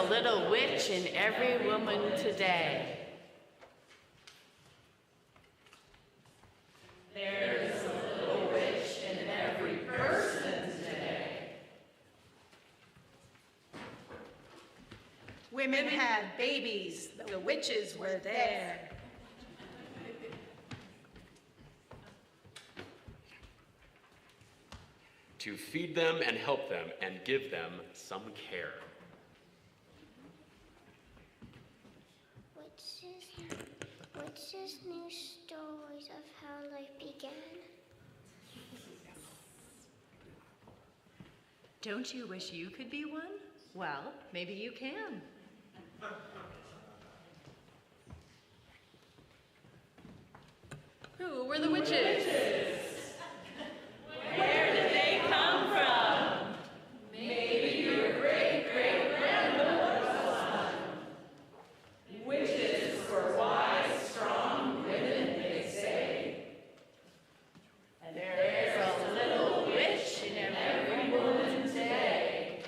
little witch in every woman today. There's a little witch in every person today. Women had babies, the witches were there. To feed them and help them and give them some care. Witches knew stories of how life began. Don't you wish you could be one? Well, maybe you can. Who were the witches? Where did they come from? Maybe your great-great-grandmother was one. Witches were wise, strong women, they say. And there's a little witch in every woman today.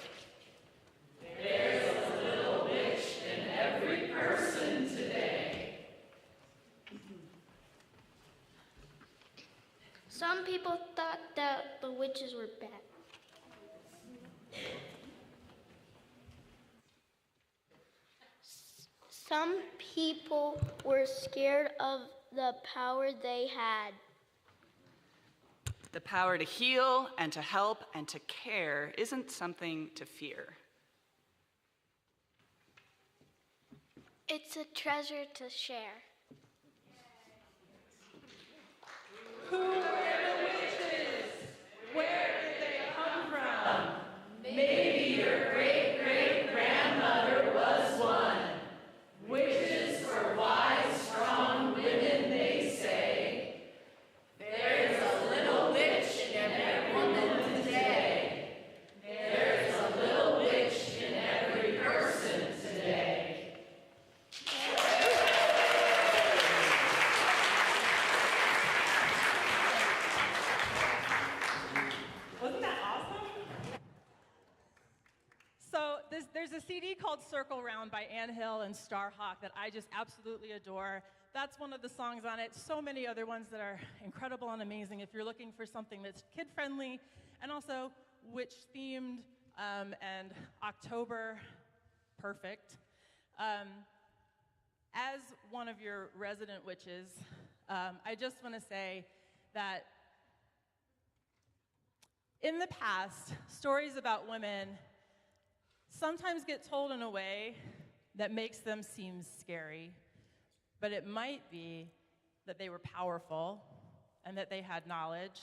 There's a little witch in every person today. Some people thought that the witches were bad. Some people were scared of the power they had. The power to heal and to help and to care isn't something to fear. It's a treasure to share. Who were the witches? Where did they come from? Maybe your great-great-grandmother was one. Witches were wise, strong women, they say. There's a little witch in every woman today. There's a little witch in every person today. Wasn't that awesome? So there's a CD called Circle Round by Ann Hill and Starhawk that I just absolutely adore. That's one of the songs on it. So many other ones that are incredible and amazing if you're looking for something that's kid-friendly and also witch-themed and October perfect. As one of your resident witches, I just want to say that in the past, stories about women sometimes get told in a way that makes them seem scary, but it might be that they were powerful and that they had knowledge,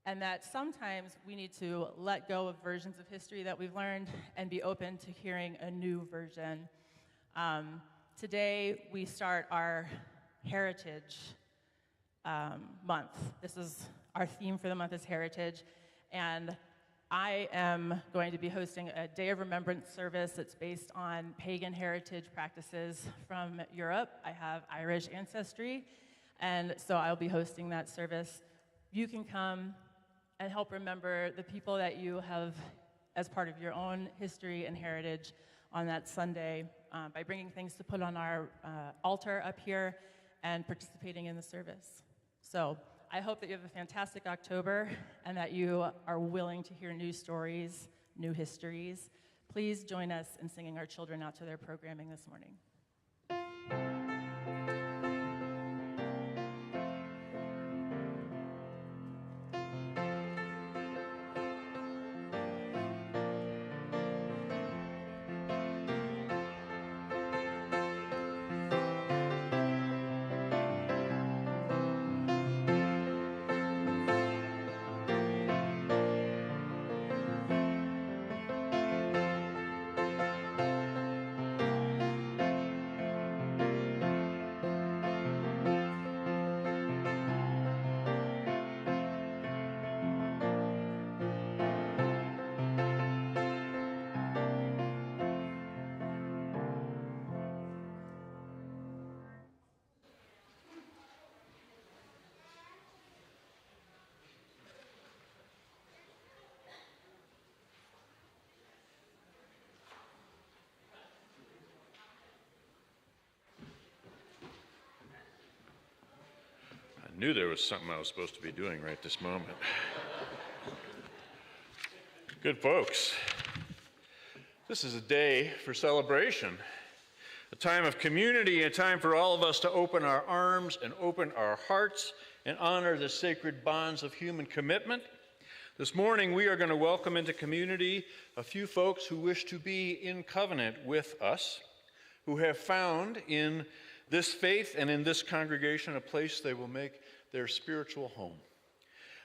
and that sometimes we need to let go of versions of history that we've learned and be open to hearing a new version. Today, we start our Heritage Month. This is our theme for the month is Heritage, and I am going to be hosting a Day of Remembrance service that's based on pagan heritage practices from Europe. I have Irish ancestry, and so I'll be hosting that service. You can come and help remember the people that you have as part of your own history and heritage on that Sunday by bringing things to put on our altar up here and participating in the service. So I hope that you have a fantastic October and that you are willing to hear new stories, new histories. Please join us in singing our children out to their programming this morning. knew there was something I was supposed to be doing right this moment. Good folks, this is a day for celebration, a time of community, a time for all of us to open our arms and open our hearts and honor the sacred bonds of human commitment. This morning, we are going to welcome into community a few folks who wish to be in covenant with us, who have found in this faith and in this congregation a place they will make their spiritual home.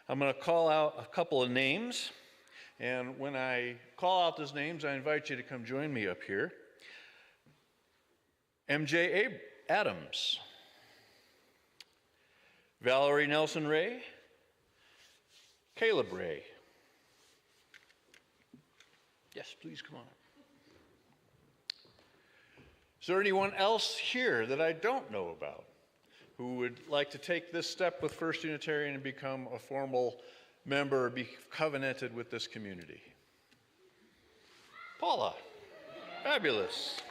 I'm going to call out a couple of names, and when I call out those names, I invite you to come join me up here. MJ Adams, Valerie Nelson Ray, Caleb Ray. Yes, please come on up. Is there anyone else here that I don't know about who would like to take this step with First Unitarian and become a formal member or be covenanted with this community? Paula, fabulous.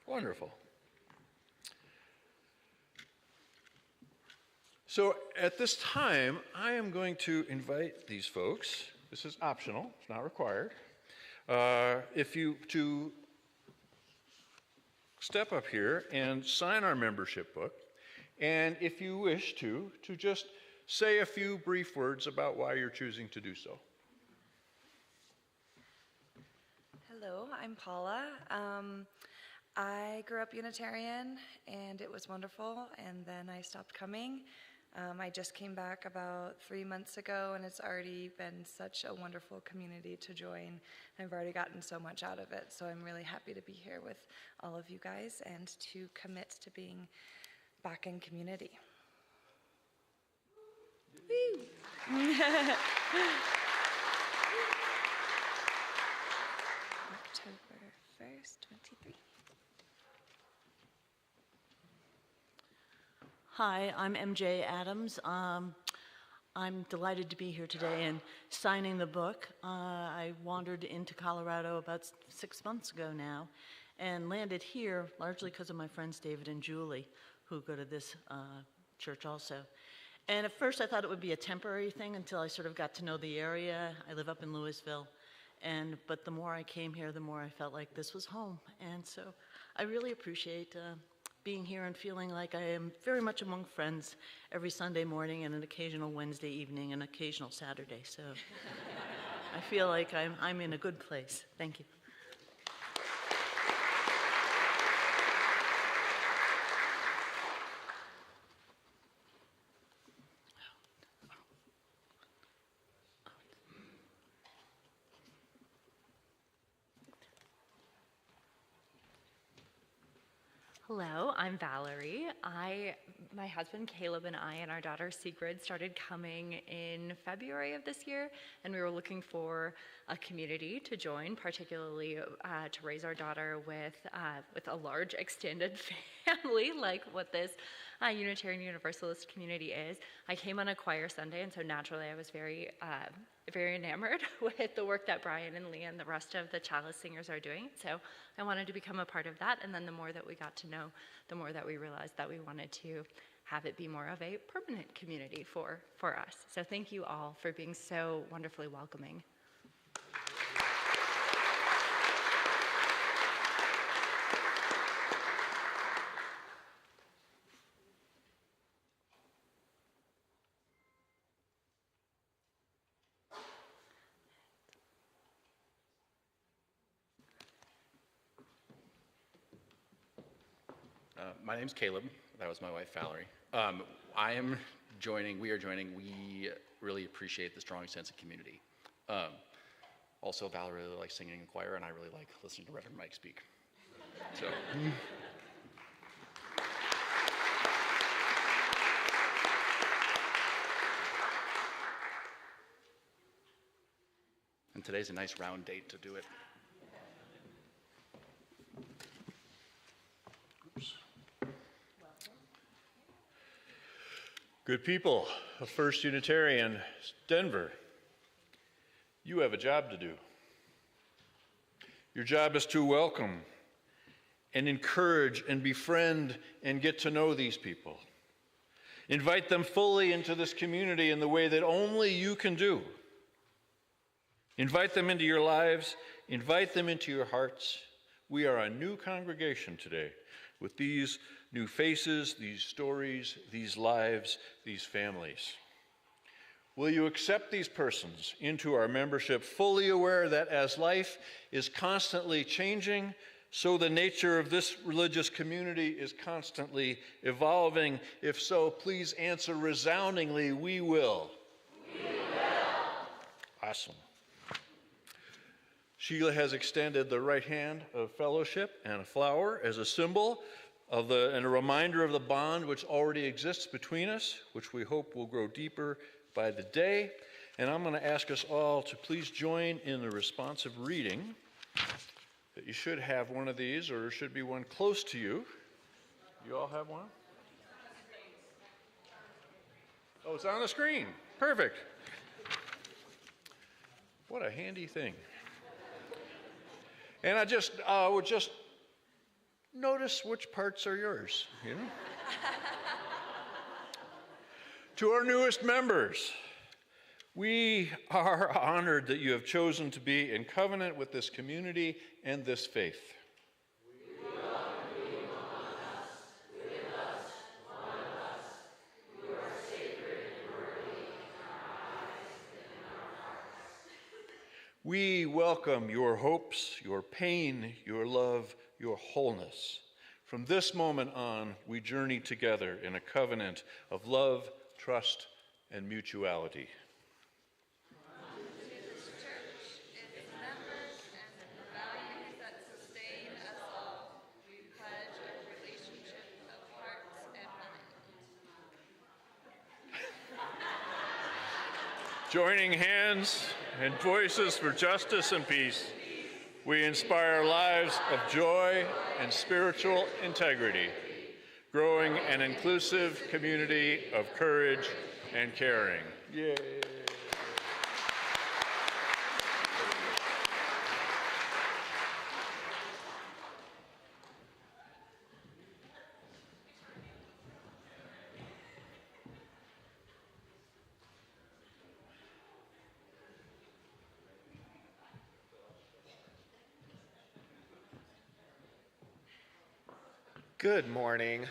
Wonderful. So at this time, I am going to invite these folks. This is optional, it's not required. To step up here and sign our membership book, and if you wish to just say a few brief words about why you're choosing to do so. Hello, I'm Paula. I grew up Unitarian, and it was wonderful, and then I stopped coming. I just came back about 3 months ago, and it's already been such a wonderful community to join. I've already gotten so much out of it, so I'm really happy to be here with all of you guys and to commit to being back in community. Woo! October 1st, 23. Hi, I'm MJ Adams. I'm delighted to be here today and signing the book. I wandered into Colorado about 6 months ago now and landed here largely because of my friends David and Julie, who go to this church also. And at first I thought it would be a temporary thing until I sort of got to know the area. I live up in Louisville, but the more I came here, the more I felt like this was home. And so I really appreciate being here and feeling like I am very much among friends every Sunday morning and an occasional Wednesday evening and occasional Saturday. So I feel like I'm in a good place. Thank you. Hello, I'm Valerie. My husband Caleb and I and our daughter Sigrid started coming in February of this year, and we were looking for a community to join, particularly to raise our daughter with a large extended family like what this Unitarian Universalist community is. I came on a choir Sunday, and so naturally I was very enamored with the work that Brian and Lee and the rest of the chalice singers are doing. So I wanted to become a part of that, and then the more that we got to know, the more that we realized that we wanted to have it be more of a permanent community for us. So thank you all for being so wonderfully welcoming. My name's Caleb. That was my wife, Valerie. We are joining. We really appreciate the strong sense of community. Also, Valerie really likes singing in choir, and I really like listening to Reverend Mike speak. So. And today's a nice round date to do it. Good people of First Unitarian Denver, you have a job to do. Your job is to welcome and encourage and befriend and get to know these people. Invite them fully into this community in the way that only you can do. Invite them into your lives. Invite them into your hearts. We are a new congregation today with these new faces, these stories, these lives, these families. Will you accept these persons into our membership, fully aware that as life is constantly changing, so the nature of this religious community is constantly evolving? If so, please answer resoundingly, we will. We will. Awesome. Sheila has extended the right hand of fellowship and a flower as a symbol of and a reminder of the bond which already exists between us, which we hope will grow deeper by the day. And I'm going to ask us all to please join in the responsive reading. That you should have one of these, or there should be one close to you. You all have one? Oh, it's on the screen. Perfect. What a handy thing. And I would just notice which parts are yours, you know? To our newest members, we are honored that you have chosen to be in covenant with this community and this faith. We welcome you among us, with us, one of us. You are sacred and worthy in our eyes and in our hearts. We welcome your hopes, your pain, your love, your wholeness. From this moment on, we journey together in a covenant of love, trust, and mutuality. Joining hands and voices for justice and peace, we inspire lives of joy and spiritual integrity, growing an inclusive community of courage and caring. Yay! Good morning.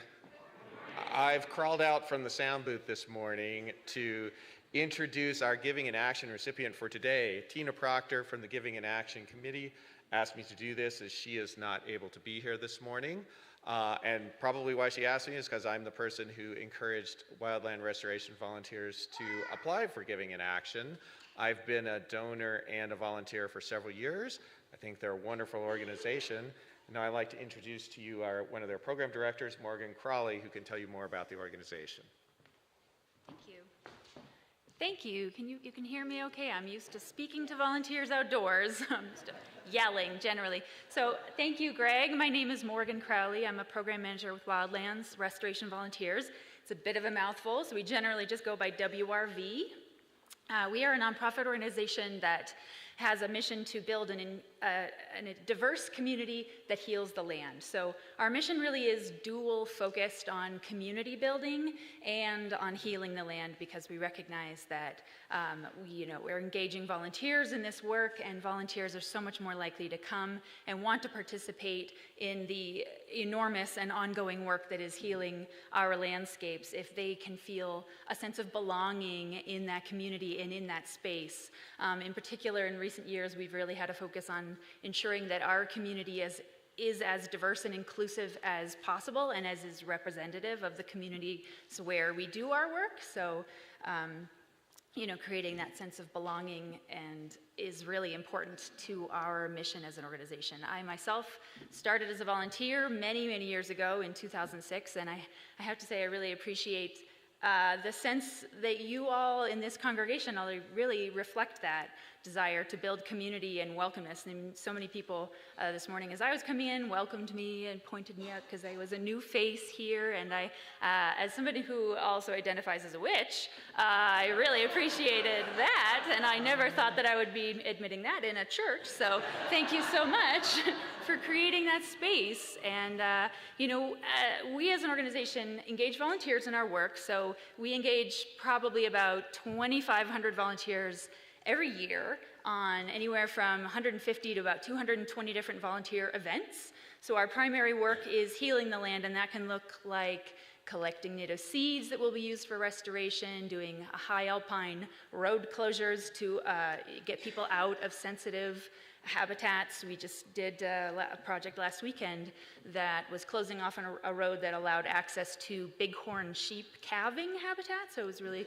I've crawled out from the sound booth this morning to introduce our Giving in Action recipient for today. Tina Proctor from the Giving in Action Committee asked me to do this as she is not able to be here this morning. And probably why she asked me is because I'm the person who encouraged wildland restoration volunteers to apply for Giving in Action. I've been a donor and a volunteer for several years. I think they're a wonderful organization. Now I'd like to introduce to you one of their program directors, Morgan Crawley, who can tell you more about the organization. Thank you. Thank you. You can hear me okay? I'm used to speaking to volunteers outdoors. I'm just yelling generally. So thank you, Greg. My name is Morgan Crowley. I'm a program manager with Wildlands Restoration Volunteers. It's a bit of a mouthful, so we generally just go by WRV. We are a nonprofit organization that has a mission to build a diverse community that heals the land. So our mission really is dual focused on community building and on healing the land, because we recognize that we're engaging volunteers in this work, and volunteers are so much more likely to come and want to participate in the enormous and ongoing work that is healing our landscapes if they can feel a sense of belonging in that community and in that space. In particular, in recent years, we've really had a focus on ensuring that our community is as diverse and inclusive as possible and as is representative of the communities where we do our work. So, creating that sense of belonging and is really important to our mission as an organization. I myself started as a volunteer many, many years ago in 2006, and I have to say I really appreciate the sense that you all in this congregation really reflect that, desire to build community and welcomeness. And so many people this morning as I was coming in welcomed me and pointed me out because I was a new face here, and I, as somebody who also identifies as a witch, I really appreciated that, and I never thought that I would be admitting that in a church, so thank you so much for creating that space. And we as an organization engage volunteers in our work, so we engage probably about 2,500 volunteers every year on anywhere from 150 to about 220 different volunteer events. So our primary work is healing the land, and that can look like collecting native seeds that will be used for restoration, doing high alpine road closures to get people out of sensitive habitats. We just did a project last weekend that was closing off on a road that allowed access to bighorn sheep calving habitat, so it was really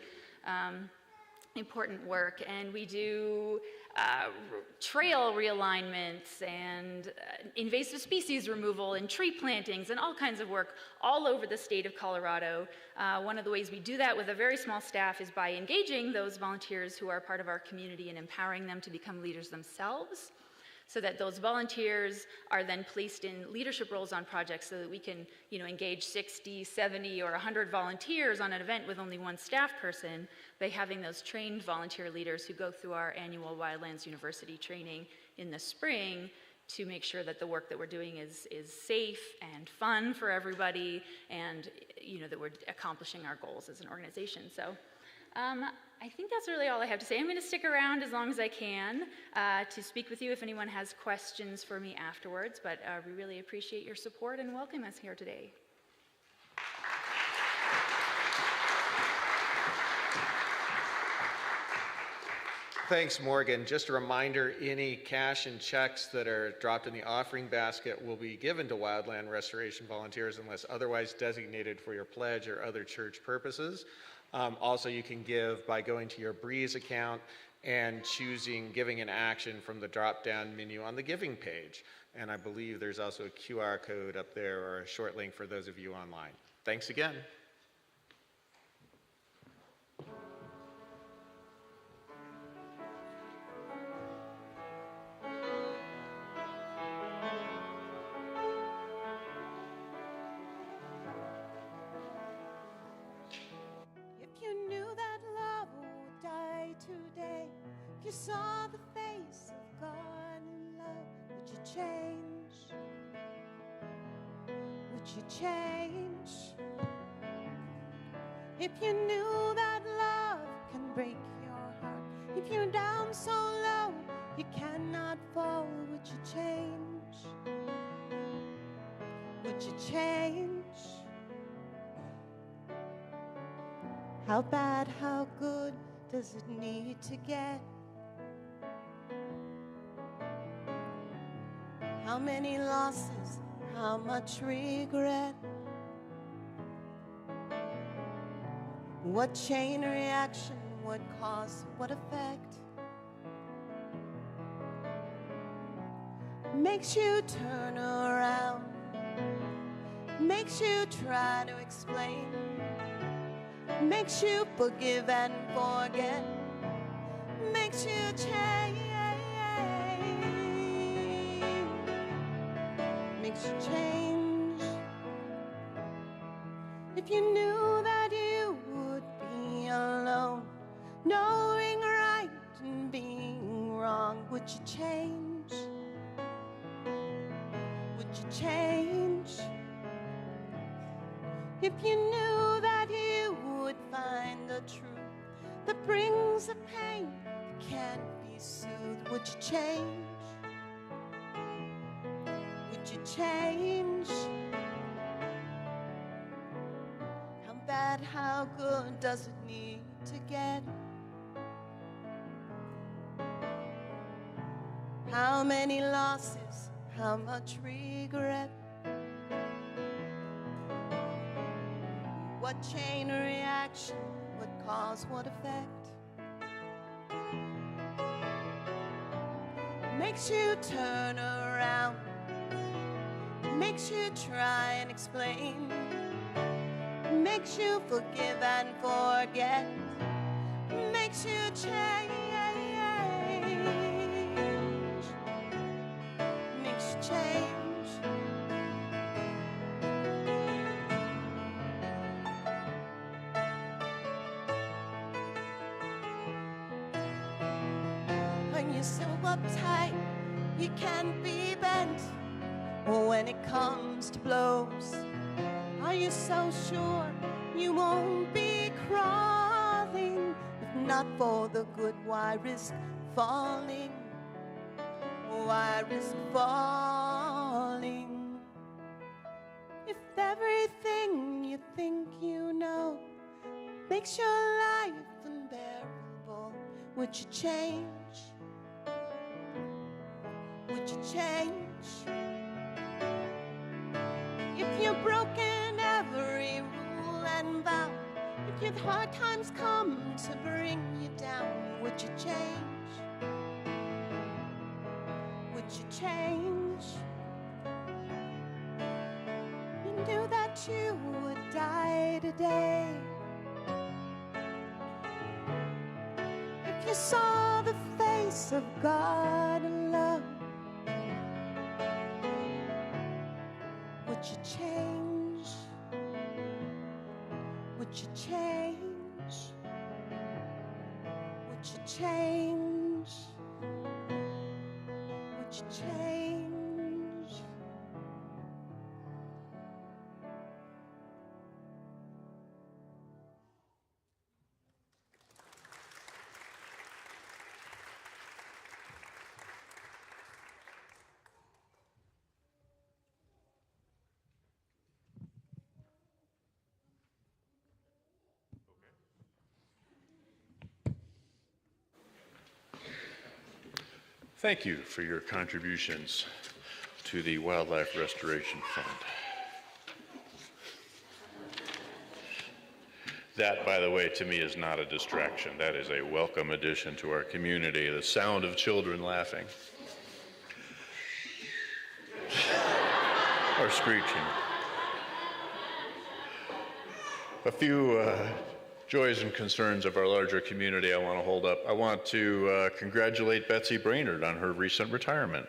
important work. And we do trail realignments and invasive species removal and tree plantings and all kinds of work all over the state of Colorado. One of the ways we do that with a very small staff is by engaging those volunteers who are part of our community and empowering them to become leaders themselves, so that those volunteers are then placed in leadership roles on projects so that we can, engage 60, 70, or 100 volunteers on an event with only one staff person by having those trained volunteer leaders who go through our annual Wildlands University training in the spring to make sure that the work that we're doing is safe and fun for everybody, and that we're accomplishing our goals as an organization. So I think that's really all I have to say. I'm going to stick around as long as I can to speak with you if anyone has questions for me afterwards, but we really appreciate your support and welcome us here today. Thanks, Morgan. Just a reminder, any cash and checks that are dropped in the offering basket will be given to wildland restoration volunteers unless otherwise designated for your pledge or other church purposes. Also, you can give by going to your Breeze account and choosing Giving in Action from the drop-down menu on the Giving page. And I believe there's also a QR code up there or a short link for those of you online. Thanks again. If you saw the face of God in love, would you change? Would you change? If you knew that love can break your heart, if you're down so low you cannot fall, would you change? Would you change? How bad, how good does it need to get? How many losses, how much regret? What chain reaction, what cause, what effect? Makes you turn around, makes you try to explain, makes you forgive and forget, makes you change, makes you change. If you knew that you would be alone, knowing right and being wrong, would you change? Would you change? If you knew that you would find the truth that brings the pain that can't be soothed, would you change? Would you change? How bad, how good does it need to get? How many losses, how much regret? What chain reaction, what cause, what effect? Makes you turn around, makes you try and explain, makes you forgive and forget, makes you change, you change? When you're so uptight, you can't be bent. Or when it comes to blows, are you so sure you won't be crawling? If not for the good, why risk falling? Why risk falling? If everything you think you know makes your life unbearable, would you change? Would you change? If you've broken every rule and vow, if you've hard times come to bring you down, would you change? Would you change? You knew that you would die today. If you saw the face of God alone, would you change? Would you change? Would you change? Would you change? Thank you for your contributions to the Wildlife Restoration Fund. That, by the way, to me is not a distraction. That is a welcome addition to our community, the sound of children laughing or screeching. A few joys and concerns of our larger community I want to hold up. I want to congratulate Betsy Brainerd on her recent retirement.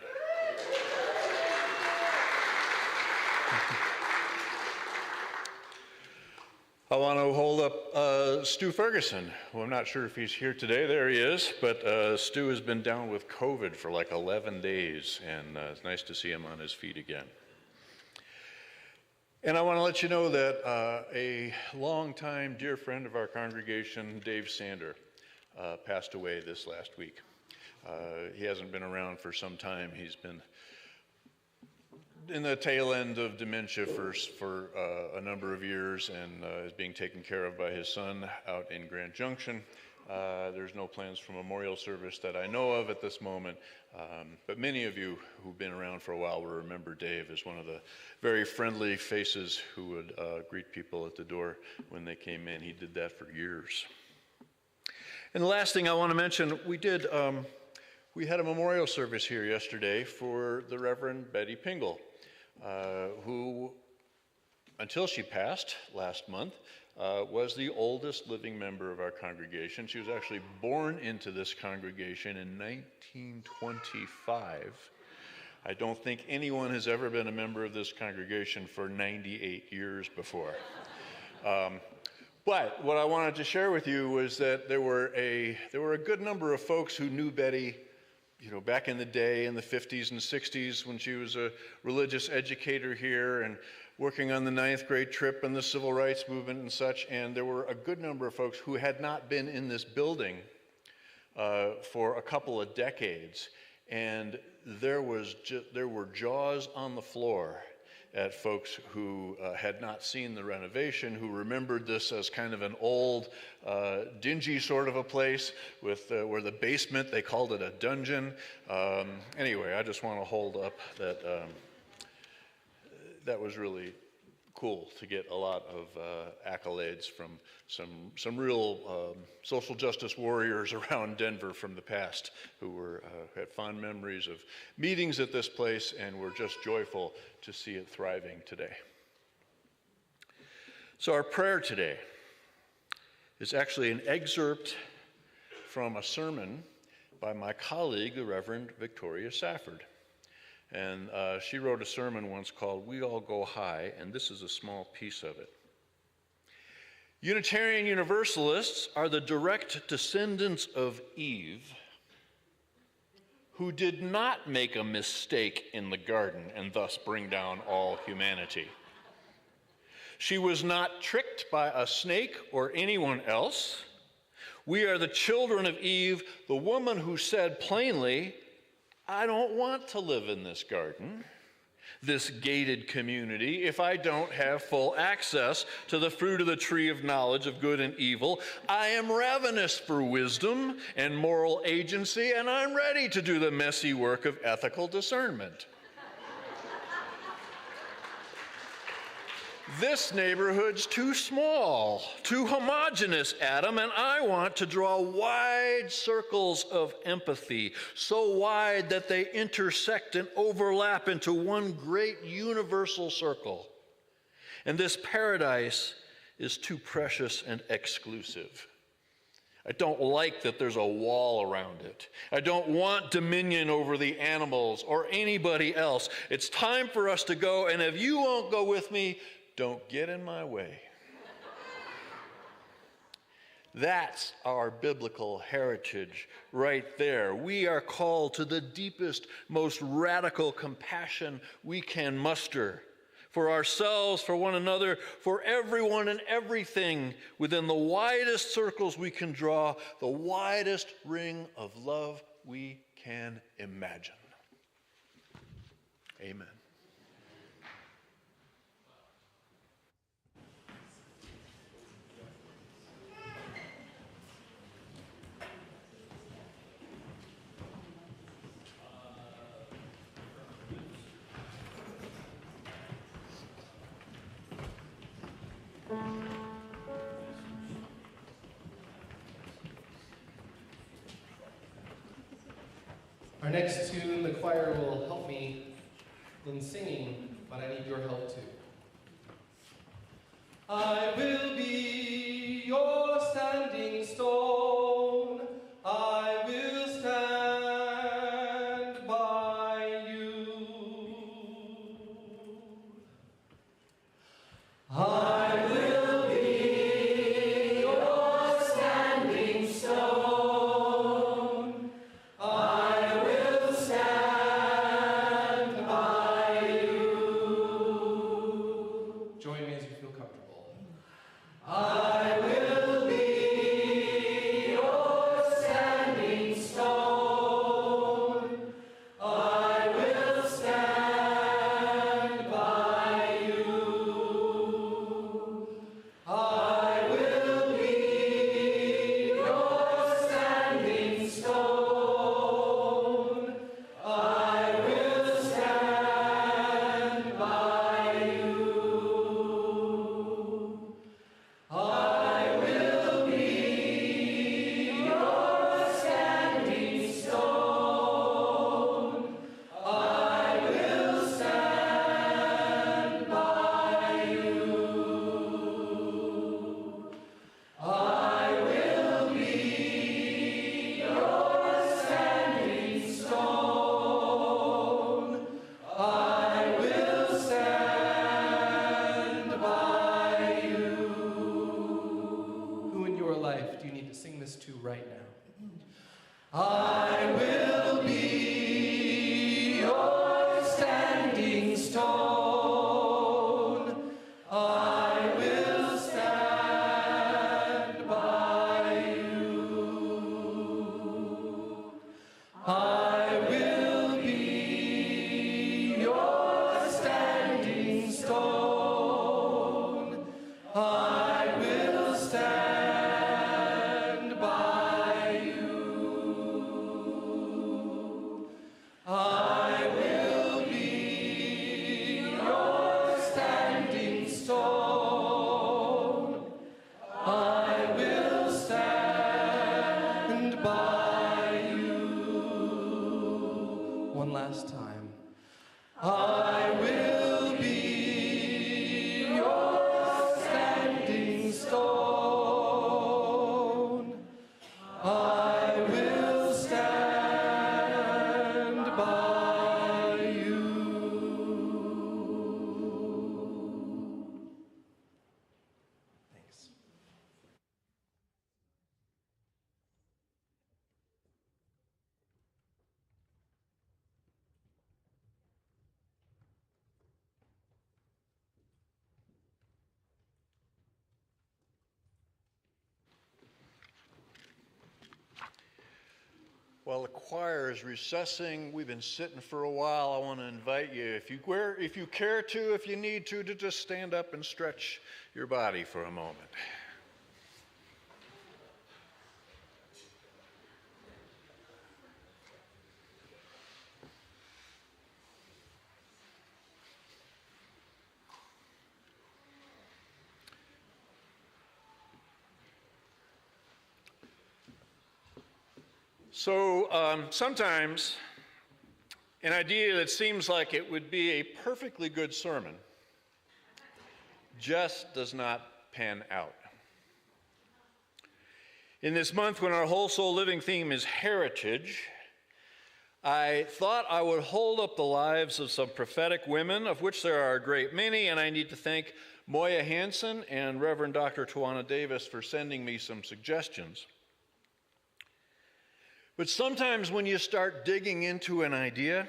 I want to hold up Stu Ferguson, who I'm not sure if he's here today. There he is, but Stu has been down with COVID for like 11 days, and it's nice to see him on his feet again. And I want to let you know that a longtime dear friend of our congregation, Dave Sander, passed away this last week. He hasn't been around for some time. He's been in the tail end of dementia for a number of years and is being taken care of by his son out in Grand Junction. There's no plans for memorial service that I know of at this moment, but many of you who've been around for a while will remember Dave as one of the very friendly faces who would greet people at the door when they came in. He did that for years. And the last thing I want to mention, we had a memorial service here yesterday for the Reverend Betty Pingle, who, until she passed last month, was the oldest living member of our congregation. She was actually born into this congregation in 1925. I don't think anyone has ever been a member of this congregation for 98 years before. But what I wanted to share with you was that there were a good number of folks who knew Betty, back in the day in the 50s and 60s when she was a religious educator here and working on the 9th grade trip and the civil rights movement and such. And there were a good number of folks who had not been in this building for a couple of decades. And there were jaws on the floor at folks who had not seen the renovation, who remembered this as kind of an old, dingy sort of a place with where the basement, they called it a dungeon. Anyway, I just want to hold up that that was really cool to get a lot of accolades from some real social justice warriors around Denver from the past who had fond memories of meetings at this place and were just joyful to see it thriving today. So our prayer today is actually an excerpt from a sermon by my colleague, the Reverend Victoria Safford. And she wrote a sermon once called "We All Go High," and this is a small piece of it. Unitarian Universalists are the direct descendants of Eve, who did not make a mistake in the garden and thus bring down all humanity. She was not tricked by a snake or anyone else. We are the children of Eve, the woman who said plainly, I don't want to live in this garden, this gated community, if I don't have full access to the fruit of the tree of knowledge of good and evil. I am ravenous for wisdom and moral agency, and I'm ready to do the messy work of ethical discernment. This neighborhood's too small, too homogeneous, Adam, and I want to draw wide circles of empathy, so wide that they intersect and overlap into one great universal circle. And this paradise is too precious and exclusive. I don't like that there's a wall around it. I don't want dominion over the animals or anybody else. It's time for us to go, and if you won't go with me, don't get in my way. That's our biblical heritage right there. We are called to the deepest, most radical compassion we can muster for ourselves, for one another, for everyone and everything within the widest circles we can draw, the widest ring of love we can imagine. Amen. Our next tune, the choir will help me in singing, but I need your help too. I will be your standing stone. I will stand by you. I will be your standing stone. I will stand by you. Join me as you feel comfortable. I will be your standing stone. I will stand by you. I will be your standing stone. I will stand by you. I will be your standing stone. I will stand by you. I will be your standing stone. I will stand by you. Who in your life do you need to sing this to right now? I will be your standing stone. I will stand by you. I will be your standing stone. I will stand by you. I will be your standing stone. I will stand by you. One last time. I will be your standing stone. I will stand by you. While the choir is recessing, we've been sitting for a while. I want to invite you, if you care to, if you need to just stand up and stretch your body for a moment. So sometimes an idea that seems like it would be a perfectly good sermon just does not pan out. In this month, when our Whole SoUUl Living theme is heritage, I thought I would hold up the lives of some prophetic women, of which there are a great many, and I need to thank Moya Hansen and Reverend Dr. Tawana Davis for sending me some suggestions. But sometimes when you start digging into an idea,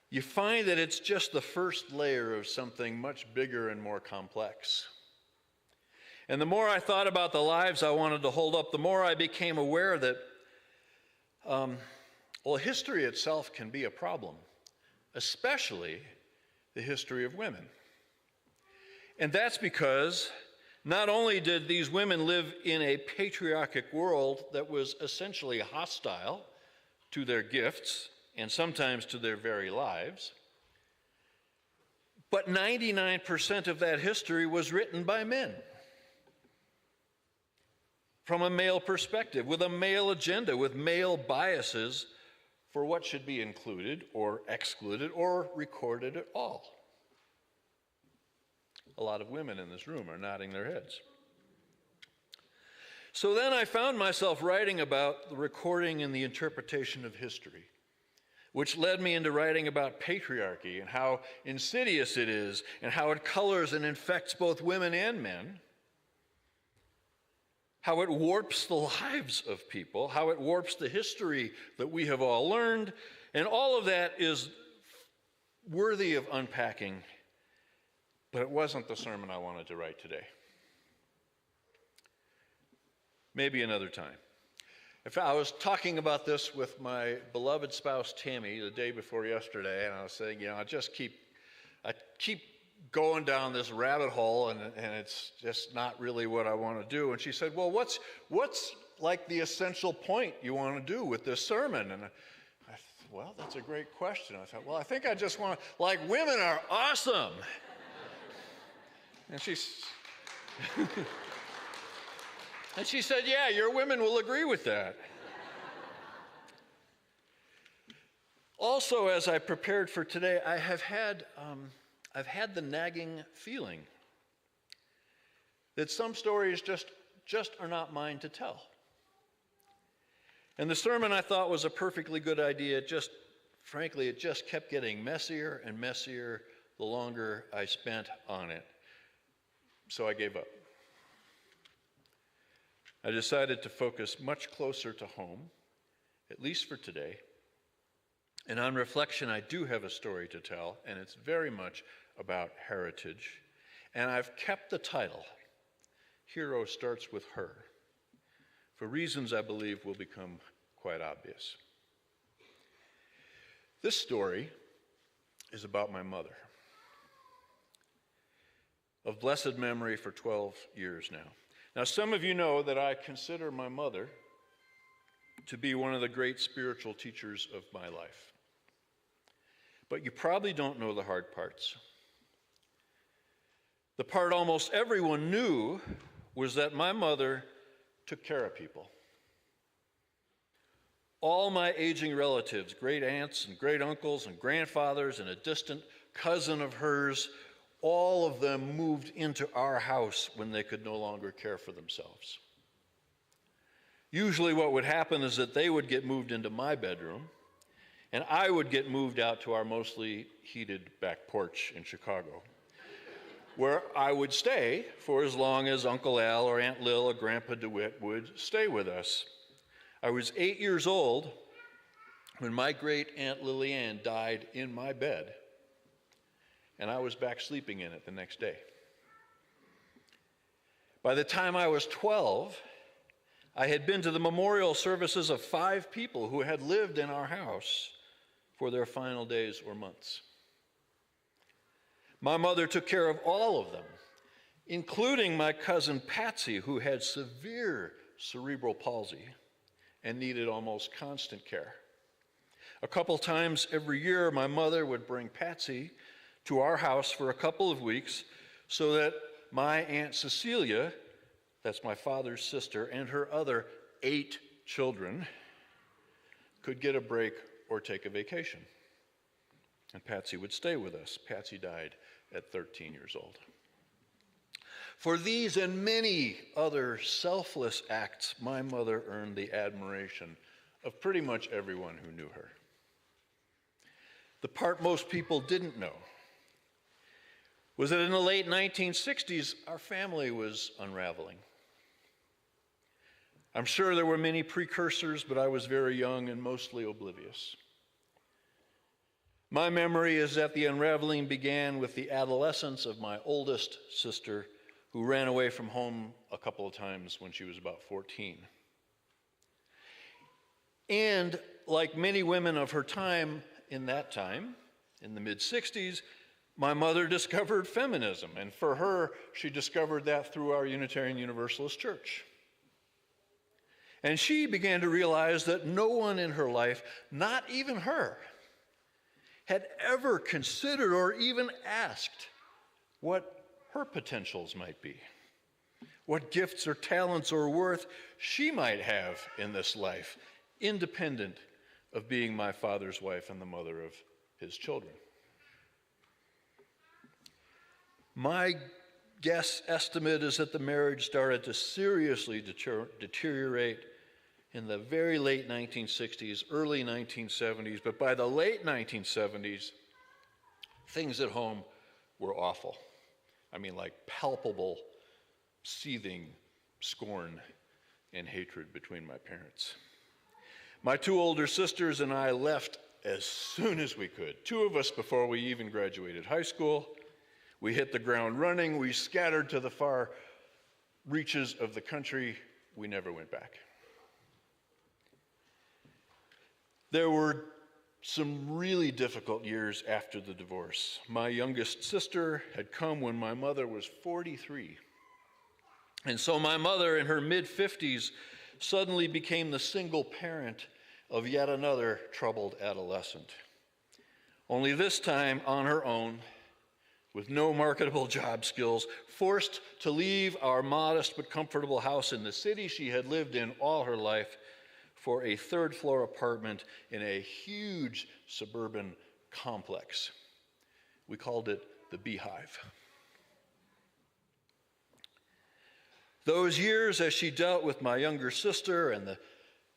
you find that it's just the first layer of something much bigger and more complex. And the more I thought about the lives I wanted to hold up, the more I became aware that, history itself can be a problem, especially the history of women. And that's because not only did these women live in a patriarchic world that was essentially hostile to their gifts and sometimes to their very lives, but 99% of that history was written by men from a male perspective, with a male agenda, with male biases for what should be included or excluded or recorded at all. A lot of women in this room are nodding their heads. So then I found myself writing about the recording and the interpretation of history, which led me into writing about patriarchy and how insidious it is and how it colors and infects both women and men, how it warps the lives of people, how it warps the history that we have all learned, and all of that is worthy of unpacking. But it wasn't the sermon I wanted to write today. Maybe another time. I was talking about this with my beloved spouse, Tammy, the day before yesterday, and I was saying, I keep going down this rabbit hole, and it's just not really what I want to do. And she said, well, what's like the essential point you want to do with this sermon? And I thought, well, that's a great question. I thought, well, I think I just want to, women are awesome. And she said, yeah, your women will agree with that. Also, as I prepared for today, I've had the nagging feeling that some stories just are not mine to tell. And the sermon I thought was a perfectly good idea. Frankly, it just kept getting messier and messier the longer I spent on it. So I gave up. I decided to focus much closer to home, at least for today. And on reflection, I do have a story to tell, and it's very much about heritage. And I've kept the title, Hero Starts with Her, for reasons I believe will become quite obvious. This story is about my mother, of blessed memory for 12 years now. Now, some of you know that I consider my mother to be one of the great spiritual teachers of my life. But you probably don't know the hard parts. The part almost everyone knew was that my mother took care of people. All my aging relatives, great aunts and great uncles and grandfathers and a distant cousin of hers, all of them moved into our house when they could no longer care for themselves. Usually what would happen is that they would get moved into my bedroom, and I would get moved out to our mostly heated back porch in Chicago, where I would stay for as long as Uncle Al or Aunt Lil or Grandpa DeWitt would stay with us. I was 8 years old when my great Aunt Lillian died in my bed, and I was back sleeping in it the next day. By the time I was 12, I had been to the memorial services of 5 people who had lived in our house for their final days or months. My mother took care of all of them, including my cousin Patsy, who had severe cerebral palsy and needed almost constant care. A couple times every year, my mother would bring Patsy to our house for a couple of weeks so that my Aunt Cecilia, that's my father's sister, and her other 8 children could get a break or take a vacation. And Patsy would stay with us. Patsy died at 13 years old. For these and many other selfless acts, my mother earned the admiration of pretty much everyone who knew her. The part most people didn't know was that in the late 1960s, our family was unraveling. I'm sure there were many precursors, but I was very young and mostly oblivious. My memory is that the unraveling began with the adolescence of my oldest sister, who ran away from home a couple of times when she was about 14. And like many women of her time, in the mid-60s, my mother discovered feminism, and for her, she discovered that through our Unitarian Universalist Church. And she began to realize that no one in her life, not even her, had ever considered or even asked what her potentials might be, what gifts or talents or worth she might have in this life, independent of being my father's wife and the mother of his children. My guess estimate is that the marriage started to seriously deteriorate in the very late 1960s, early 1970s, but by the late 1970s, things at home were awful. I mean, like palpable, seething scorn and hatred between my parents. My 2 older sisters and I left as soon as we could, 2 of us before we even graduated high school. We hit the ground running. We scattered to the far reaches of the country. We never went back. There were some really difficult years after the divorce. My youngest sister had come when my mother was 43. And so my mother, in her mid-50s, suddenly became the single parent of yet another troubled adolescent. Only this time on her own, with no marketable job skills, forced to leave our modest but comfortable house in the city she had lived in all her life for a 3rd-floor apartment in a huge suburban complex. We called it the Beehive. Those years as she dealt with my younger sister and the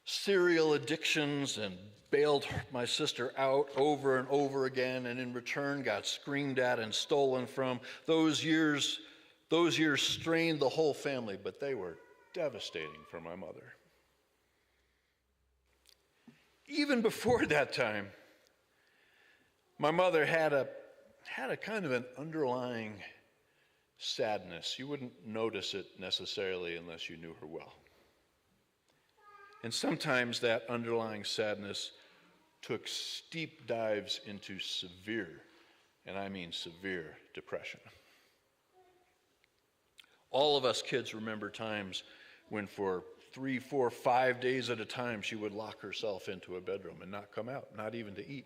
cereal addictions and bailed my sister out over and over again, and in return got screamed at and stolen from. Those years strained the whole family, but they were devastating for my mother. Even before that time, my mother had a kind of an underlying sadness. You wouldn't notice it necessarily unless you knew her well. And sometimes that underlying sadness took steep dives into severe, and I mean severe, depression. All of us kids remember times when for 3, 4, 5 days at a time she would lock herself into a bedroom and not come out, not even to eat.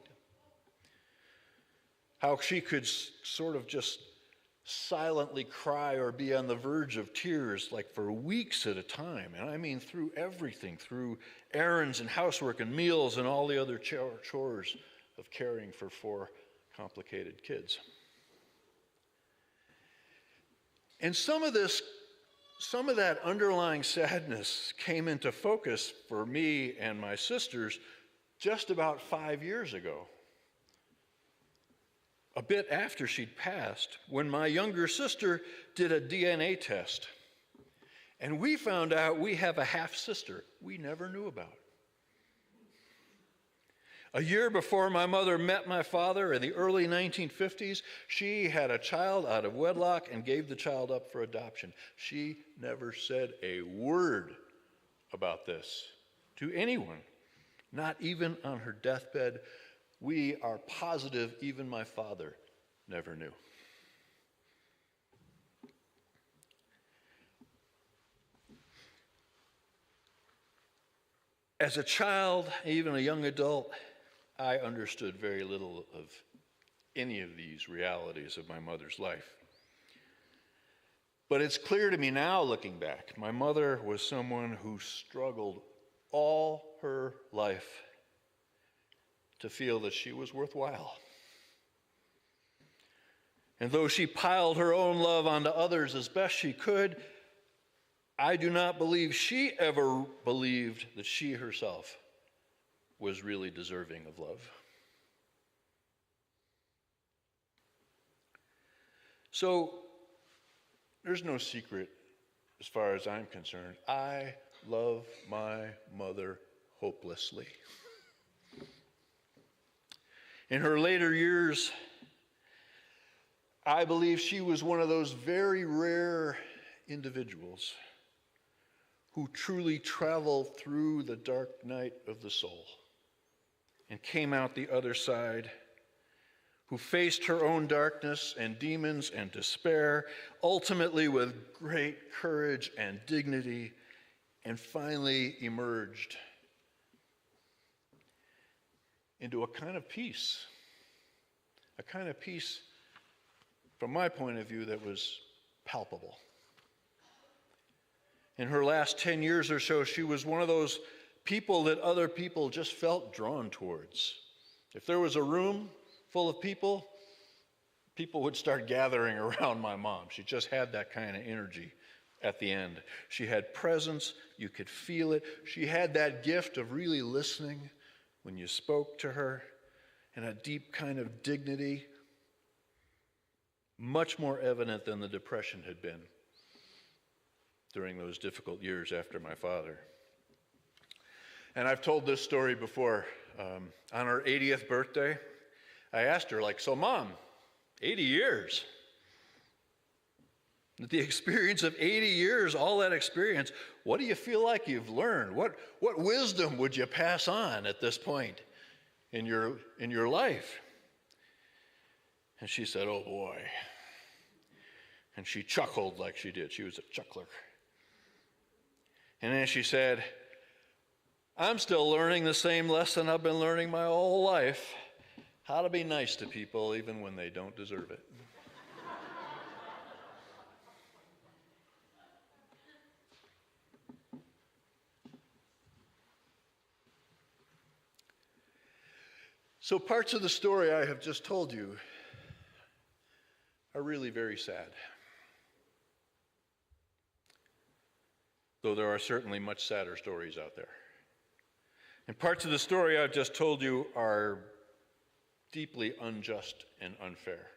How she could sort of just silently cry or be on the verge of tears like for weeks at a time. And I mean through everything, through errands and housework and meals and all the other chores of caring for 4 complicated kids. And some of that underlying sadness came into focus for me and my sisters just about 5 years ago. A bit after she'd passed, when my younger sister did a DNA test, and we found out we have a half-sister we never knew about. A year before my mother met my father in the early 1950s, she had a child out of wedlock and gave the child up for adoption. She never said a word about this to anyone, not even on her deathbed. We are positive even my father never knew. As a child, even a young adult, I understood very little of any of these realities of my mother's life. But it's clear to me now, looking back, my mother was someone who struggled all her life to feel that she was worthwhile. And though she piled her own love onto others as best she could, I do not believe she ever believed that she herself was really deserving of love. So, there's no secret as far as I'm concerned. I love my mother hopelessly. In her later years, I believe she was one of those very rare individuals who truly traveled through the dark night of the soul and came out the other side, who faced her own darkness and demons and despair, ultimately with great courage and dignity, and finally emerged into a kind of peace from my point of view that was palpable. In her last 10 years or so, she was one of those people that other people just felt drawn towards. If there was a room full of people, people would start gathering around my mom. She just had that kind of energy at the end. She had presence, you could feel it. She had that gift of really listening when you spoke to her, and a deep kind of dignity, much more evident than the depression had been during those difficult years after my father. And I've told this story before. On her 80th birthday, I asked her, so Mom, 80 years. The experience of 80 years, all that experience, what do you feel like you've learned? What wisdom would you pass on at this point in your life? And she said, oh boy. And she chuckled like she did. She was a chuckler. And then she said, I'm still learning the same lesson I've been learning my whole life. How to be nice to people even when they don't deserve it. So parts of the story I have just told you are really very sad. Though there are certainly much sadder stories out there. And parts of the story I've just told you are deeply unjust and unfair.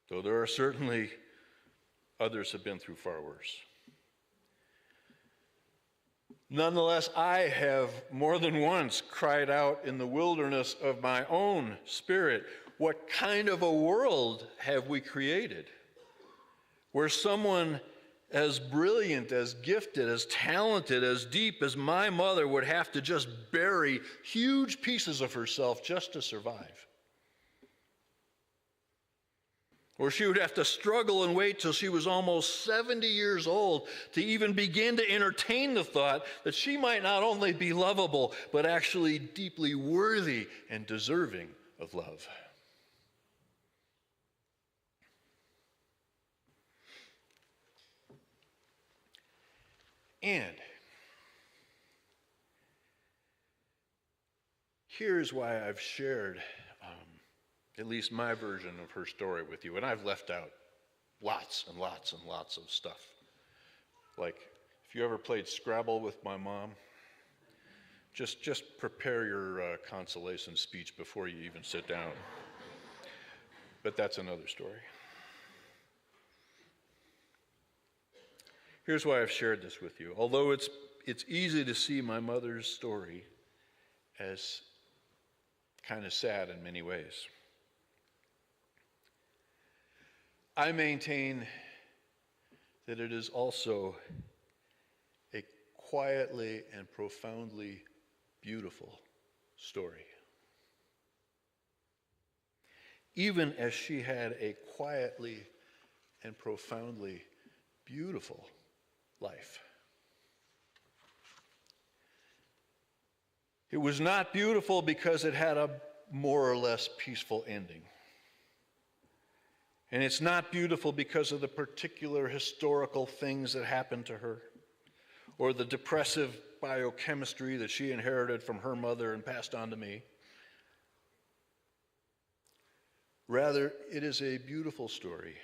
Though there are certainly others have been through far worse. Nonetheless, I have more than once cried out in the wilderness of my own spirit, what kind of a world have we created where someone as brilliant, as gifted, as talented, as deep as my mother would have to just bury huge pieces of herself just to survive? Or she would have to struggle and wait till she was almost 70 years old to even begin to entertain the thought that she might not only be lovable, but actually deeply worthy and deserving of love. And here's why I've shared at least my version of her story with you, and I've left out lots and lots and lots of stuff. Like, if you ever played Scrabble with my mom, just prepare your consolation speech before you even sit down. But that's another story. Here's why I've shared this with you. Although it's easy to see my mother's story as kind of sad in many ways, I maintain that it is also a quietly and profoundly beautiful story. Even as she had a quietly and profoundly beautiful life. It was not beautiful because it had a more or less peaceful ending. And it's not beautiful because of the particular historical things that happened to her, or the depressive biochemistry that she inherited from her mother and passed on to me. Rather, it is a beautiful story,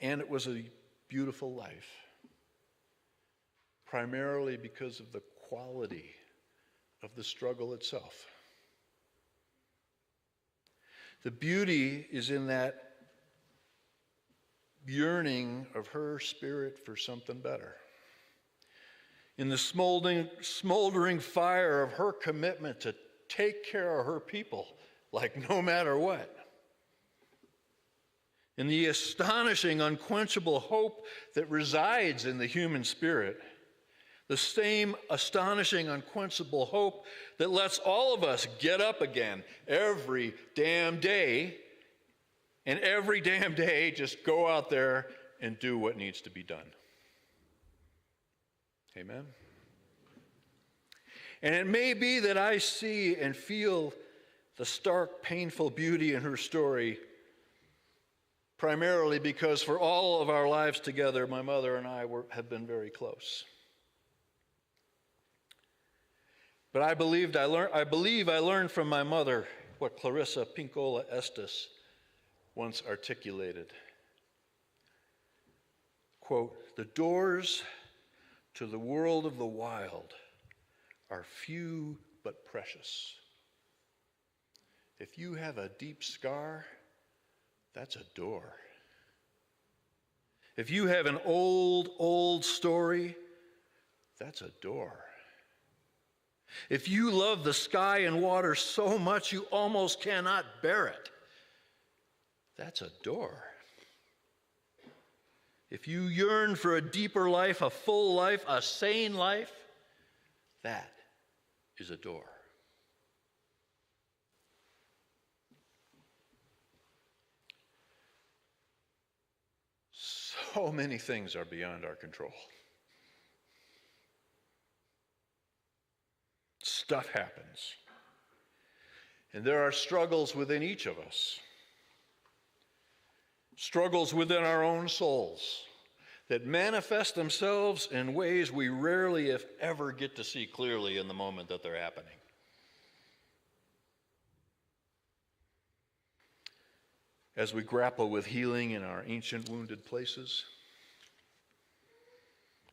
and it was a beautiful life, primarily because of the quality of the struggle itself. The beauty is in that yearning of her spirit for something better, in the smoldering fire of her commitment to take care of her people, like no matter what, in the astonishing, unquenchable hope that resides in the human spirit, the same astonishing, unquenchable hope that lets all of us get up again every damn day, and every damn day just go out there and do what needs to be done. Amen? And it may be that I see and feel the stark, painful beauty in her story primarily because for all of our lives together, my mother and I have been very close. But I believe I learned from my mother what Clarissa Pinkola Estes once articulated. Quote, "The doors to the world of the wild are few but precious. If you have a deep scar, that's a door. If you have an old story, that's a door. If you love the sky and water so much you almost cannot bear it, that's a door. If you yearn for a deeper life, a full life, a sane life, that is a door." So many things are beyond our control. Stuff happens. And there are struggles within each of us. Struggles within our own souls that manifest themselves in ways we rarely, if ever, get to see clearly in the moment that they're happening. As we grapple with healing in our ancient wounded places,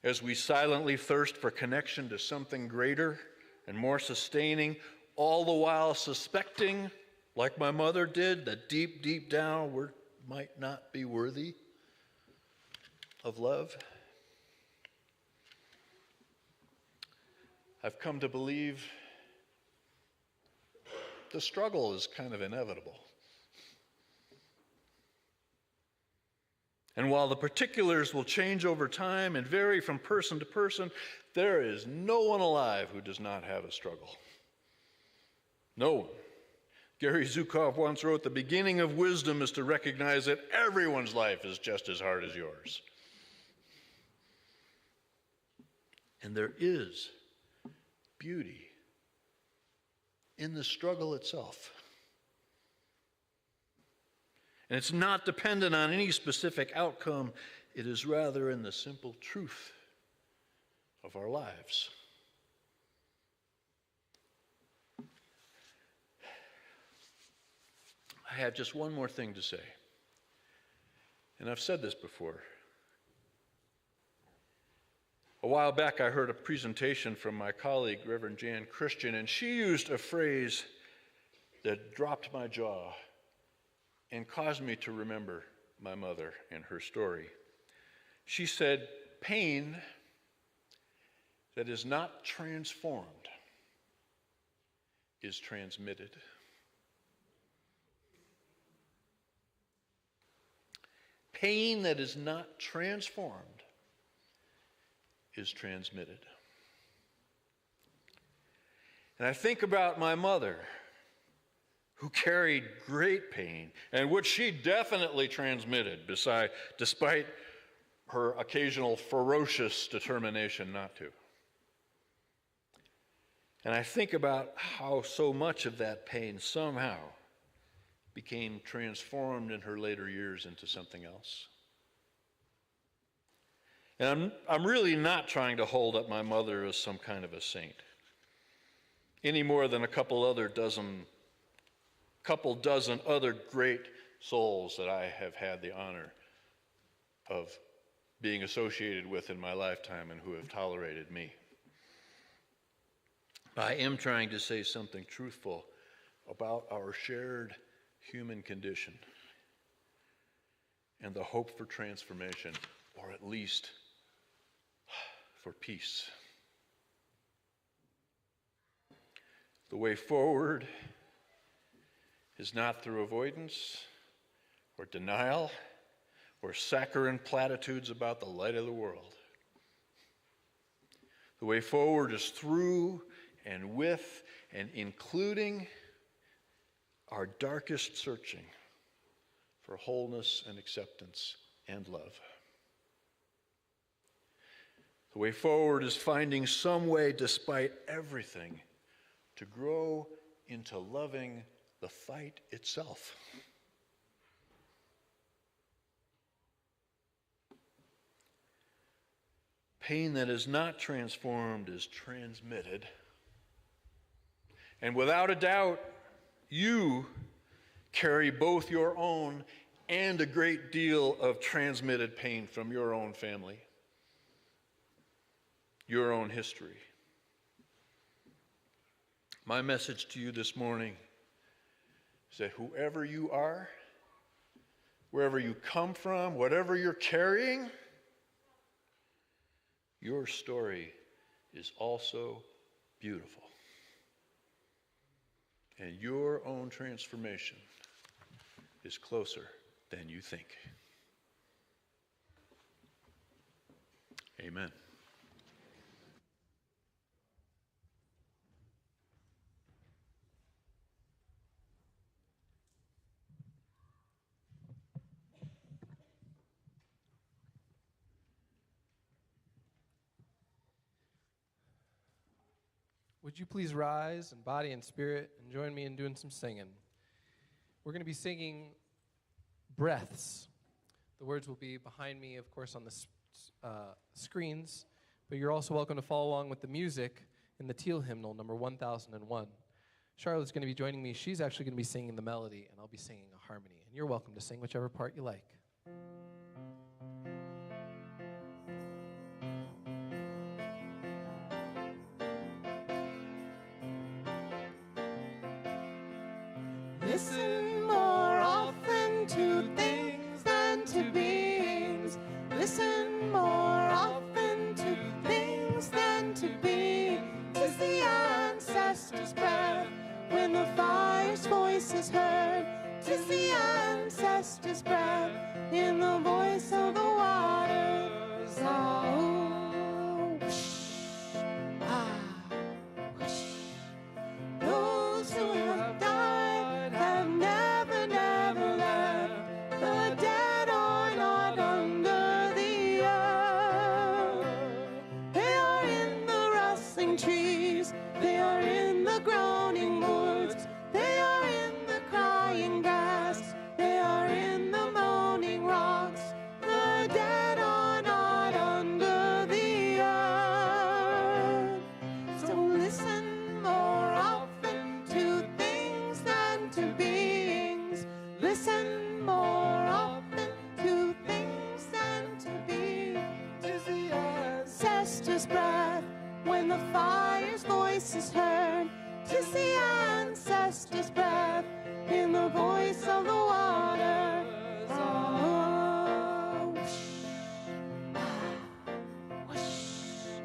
as we silently thirst for connection to something greater and more sustaining, all the while suspecting, like my mother did, that deep, deep down we might not be worthy of love. I've come to believe the struggle is kind of inevitable. And while the particulars will change over time and vary from person to person, there is no one alive who does not have a struggle. No one. Gary Zukov once wrote, "The beginning of wisdom is to recognize that everyone's life is just as hard as yours." And there is beauty in the struggle itself. And it's not dependent on any specific outcome. It is rather in the simple truth of our lives. I have just one more thing to say. And I've said this before. A while back, I heard a presentation from my colleague, Reverend Jan Christian, and she used a phrase that dropped my jaw and caused me to remember my mother and her story. She said, "Pain that is not transformed is transmitted." Pain that is not transformed is transmitted. And I think about my mother, who carried great pain, and which she definitely transmitted, despite her occasional ferocious determination not to. And I think about how so much of that pain somehow became transformed in her later years into something else. And I'm really not trying to hold up my mother as some kind of a saint, any more than a couple dozen other great souls that I have had the honor of being associated with in my lifetime and who have tolerated me. I am trying to say something truthful about our shared human condition and the hope for transformation, or at least for peace. The way forward is not through avoidance or denial or saccharine platitudes about the light of the world. The way forward is through and with and including our darkest searching for wholeness and acceptance and love. The way forward is finding some way, despite everything, to grow into loving the fight itself. Pain that is not transformed is transmitted. And without a doubt, you carry both your own and a great deal of transmitted pain from your own family, your own history. My message to you this morning is that whoever you are, wherever you come from, whatever you're carrying, your story is also beautiful. And your own transformation is closer than you think. Amen. Would you please rise in body and spirit and join me in doing some singing? We're going to be singing Breaths. The words will be behind me, of course, on the screens, but you're also welcome to follow along with the music in the Teal hymnal, number 1001. Charlotte's going to be joining me. She's actually going to be singing the melody, and I'll be singing a harmony. And you're welcome to sing whichever part you like. Listen more often to things than to beings. Listen more often to things than to beings. 'Tis the ancestors' breath when the fire's voice is heard. 'Tis the ancestors' breath in the voice of the waters. Ah, whoosh, ah, whoosh. Those who have died have never, never left. The dead are not under the earth. They are in the rustling trees. They are in the groaning woods. They are in the crying grass. They are in the moaning rocks. The dead are not under the earth. So listen more often to things than to beings. Listen more often to things than to beings. 'Tis the ancestors' breath when the fire's voice is heard. 'Tis the ancestors' breath in the voice of the waters. Oh, whoosh, ah, whoosh.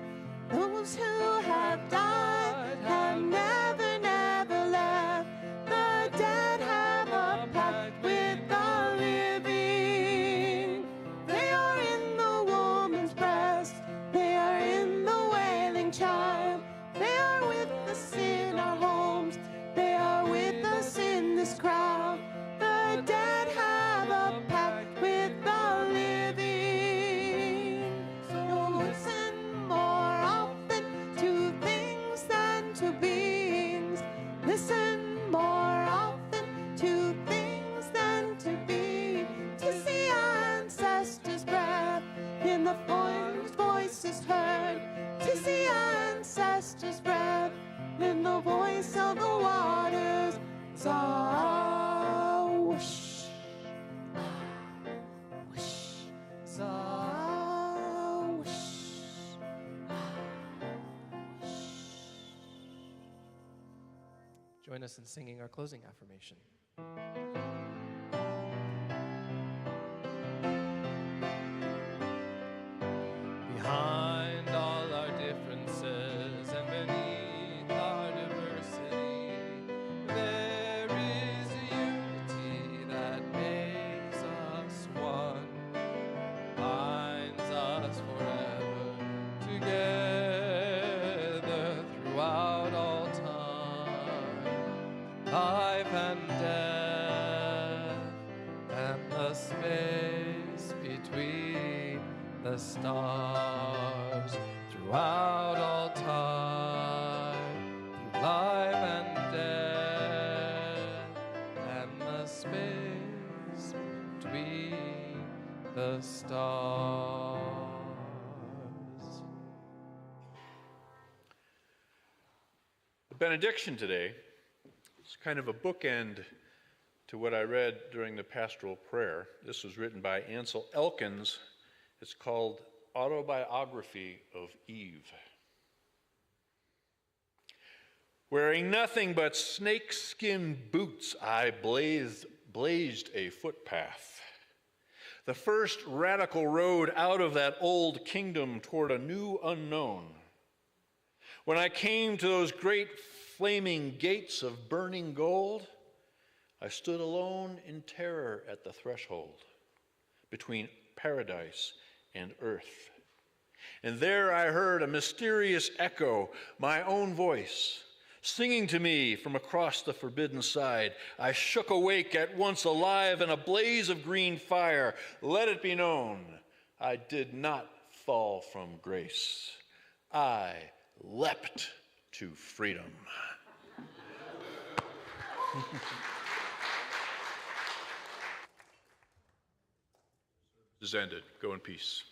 Those who have died have never, never left. The dead have a pact with the living. They are in the woman's breast. They are in the wailing child. They are with the sinner join us in singing our closing affirmation. Behind all our differences and beneath our diversity, there is a unity that makes us one, binds us forever together throughout all time, life and death, and the space between the stars, throughout all time, through life and death, and the space between the stars. The benediction today is kind of a bookend to what I read during the pastoral prayer. This was written by Ansel Elkins. It's called Autobiography of Eve. Wearing nothing but snakeskin boots, I blazed a footpath, the first radical road out of that old kingdom toward a new unknown. When I came to those great flaming gates of burning gold, I stood alone in terror at the threshold between paradise and earth. And there I heard a mysterious echo, my own voice, singing to me from across the forbidden side. I shook awake, at once alive in a blaze of green fire. Let it be known, I did not fall from grace. I leapt to freedom. This is ended. Go in peace.